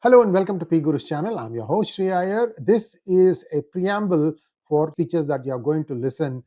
Hello and welcome to PGurus channel. I'm your host Sree Iyer. This is a preamble for features that you are going to listen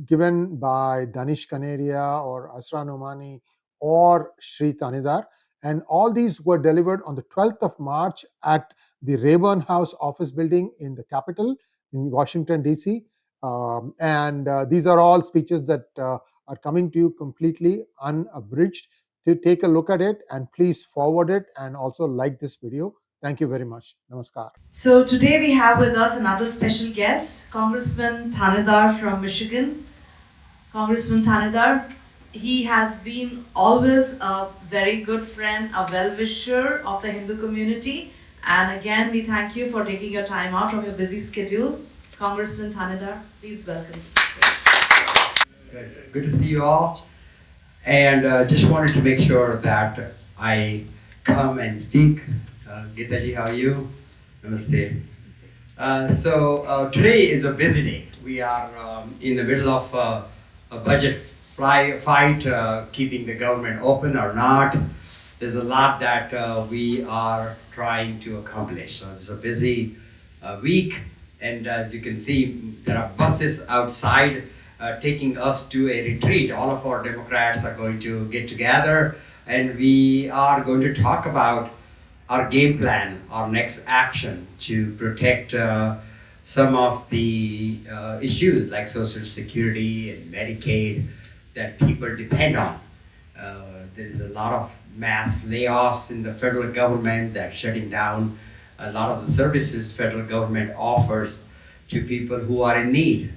given by Danish Kaneria or Asra Nomani or Shri Thanedar. And all these were delivered on the 12th of March at the Rayburn House office building in the capital in Washington, D.C. These are all speeches that are coming to you completely unabridged. To take a look at it and please forward it and also like this video. Thank you very much. Namaskar. So today we have with us another special guest, Congressman Thanedar from Michigan. Congressman Thanedar, he has been always a very good friend, a well-wisher of the Hindu community. And again, we thank you for taking your time out from your busy schedule. Congressman Thanedar, please welcome. Good to see you all. And just wanted to make sure that I come and speak. 𝗤𝗙𝗏𝗄𝗏, how are you? Namaste. Today is a busy day. We are in the middle of a budget fight, keeping the government open or not. There's a lot that we are trying to accomplish. So it's a busy week. And as you can see, there are buses outside taking us to a retreat. All of our Democrats are going to get together and we are going to talk about our game plan, our next action to protect some of the issues like Social Security and Medicaid that people depend on. There is a lot of mass layoffs in the federal government that's shutting down a lot of the services federal government offers to people who are in need.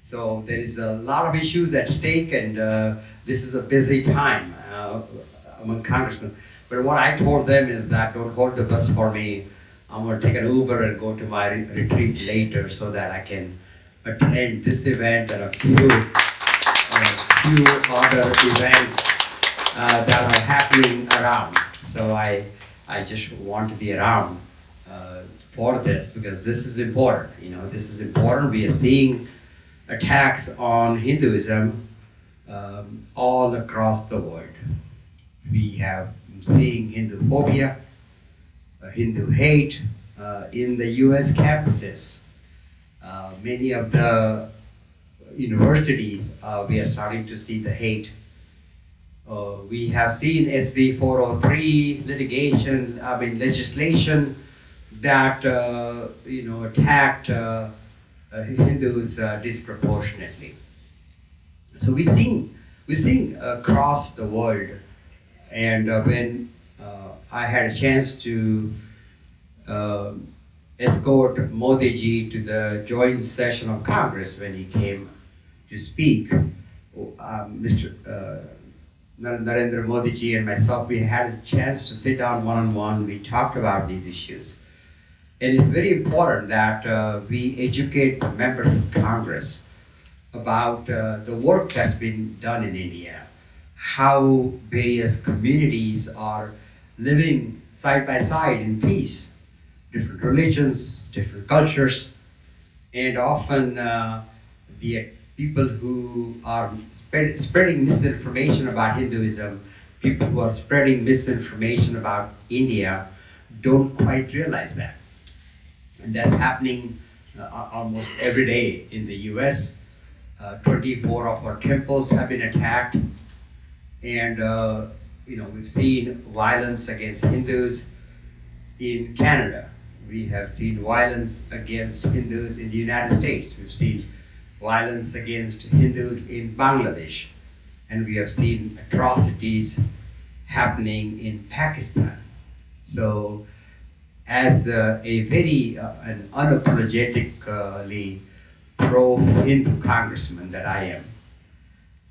So there is a lot of issues at stake, and this is a busy time among congressmen. But what I told them is that don't hold the bus for me. I'm going to take an Uber and go to my retreat later so that I can attend this event and a few other events that are happening around. So I just want to be around for this because this is important. You know, this is important. We are seeing attacks on Hinduism all across the world. We have seen Hindu phobia, Hindu hate in the US campuses. Many of the universities, we are starting to see the hate. We have seen SB 403 legislation that attacked Hindus disproportionately. So we're seeing across the world, and when I had a chance to escort Modi ji to the joint session of Congress when he came to speak, Mr. Narendra Modi ji and myself, we had a chance to sit down one-on-one. We talked about these issues. And it's very important that we educate the members of Congress about the work that's been done in India, how various communities are living side by side in peace, different religions, different cultures, and often the people who are spreading misinformation about Hinduism, people who are spreading misinformation about India, don't quite realize that. And that's happening almost every day in the US. 24 of our temples have been attacked. And we've seen violence against Hindus in Canada. We have seen violence against Hindus in the United States. We've seen violence against Hindus in Bangladesh. And we have seen atrocities happening in Pakistan. So as a very an unapologetically pro-Hindu congressman that I am,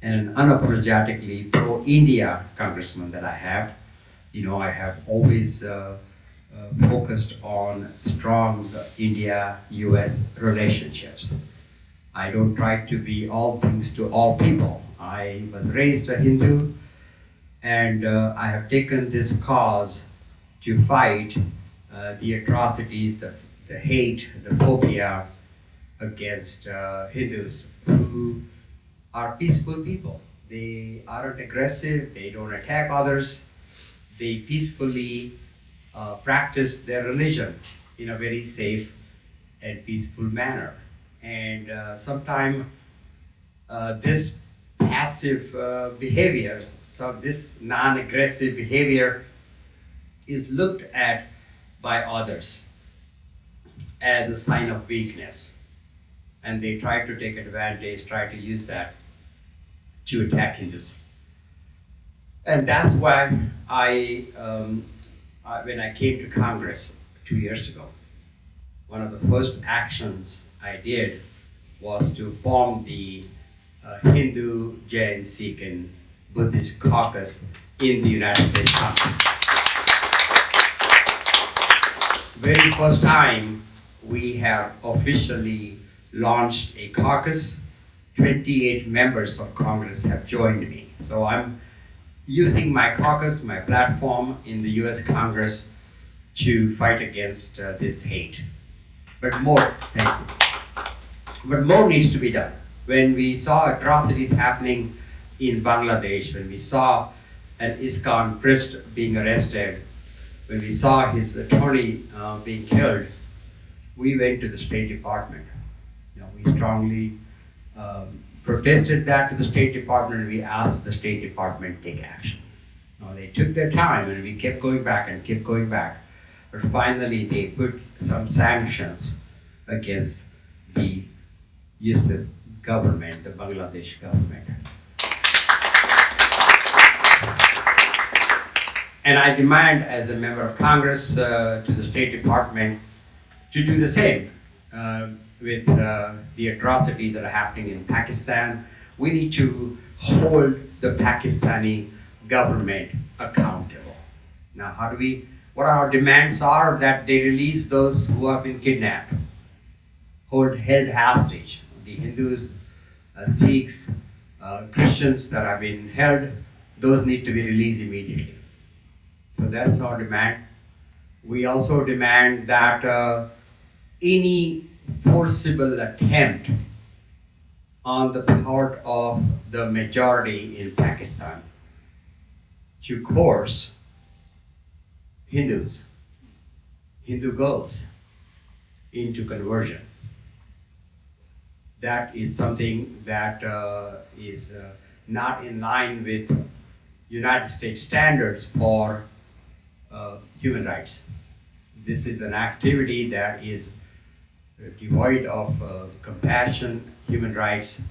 and an unapologetically pro-India congressman that I have, I have always focused on strong India-US relationships. I don't try to be all things to all people. I was raised a Hindu, and I have taken this cause to fight the atrocities, the hate, the phobia against Hindus who are peaceful people. They aren't aggressive, they don't attack others, they peacefully practice their religion in a very safe and peaceful manner. And sometimes this passive behavior, so this non-aggressive behavior is looked at by others as a sign of weakness. And they try to take advantage, try to use that to attack Hindus. And that's why when I came to Congress 2 years ago, one of the first actions I did was to form the Hindu, Jain, Sikh, and Buddhist caucus in the United States Congress. Very first time we have officially launched a caucus. 28 members of Congress have joined me. So I'm using my caucus, my platform in the US Congress to fight against this hate. But more, thank you. But more needs to be done. When we saw atrocities happening in Bangladesh, when we saw an ISKCON priest being arrested, when we saw his attorney being killed, we went to the State Department. We strongly protested that to the State Department, and we asked the State Department to take action. They took their time, and we kept going back and kept going back. But finally, they put some sanctions against the Yusuf government, the Bangladesh government. And I demand, as a member of Congress, to the State Department to do the same with the atrocities that are happening in Pakistan. We need to hold the Pakistani government accountable. Now, what our demands are that they release those who have been kidnapped, held hostage, the Hindus, Sikhs, Christians that have been held, those need to be released immediately. So that's our demand. We also demand that any forcible attempt on the part of the majority in Pakistan to coerce Hindus, Hindu girls, into conversion. That is something that is not in line with United States standards for human rights. This is an activity that is devoid of compassion, human rights,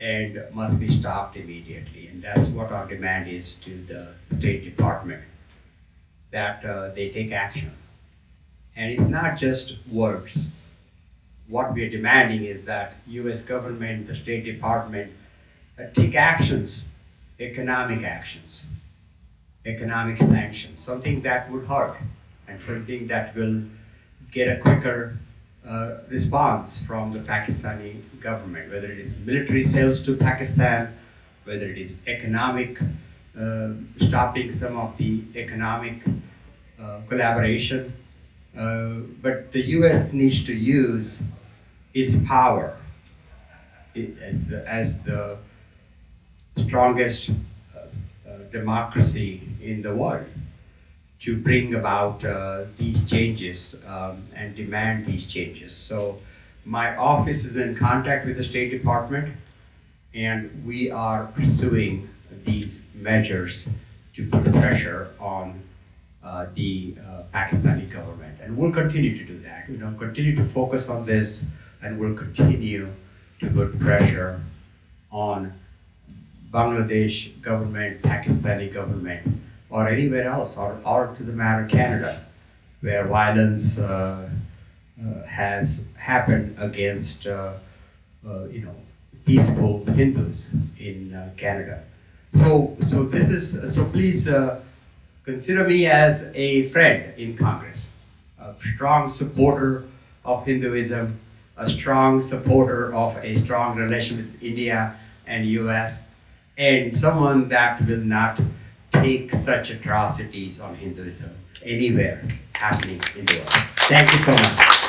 and must be stopped immediately. And that's what our demand is to the State Department, that they take action. And it's not just words. What we are demanding is that US government, the State Department, take actions, economic sanctions, something that would hurt and something that will get a quicker response from the Pakistani government, whether it is military sales to Pakistan, whether it is economic, stopping some of the economic collaboration. But the US needs to use its power as the strongest democracy in the world to bring about these changes and demand these changes. So my office is in contact with the State Department, and we are pursuing these measures to put pressure on the Pakistani government. And we'll continue to do that. Continue to focus on this, and we'll continue to put pressure on Bangladesh government, Pakistani government, or anywhere else, or to the matter Canada, where violence has happened against peaceful Hindus in Canada. So please consider me as a friend in Congress, a strong supporter of Hinduism, a strong supporter of a strong relation with India and US, and someone that will not take such atrocities on Hinduism anywhere happening in the world. Thank you so much.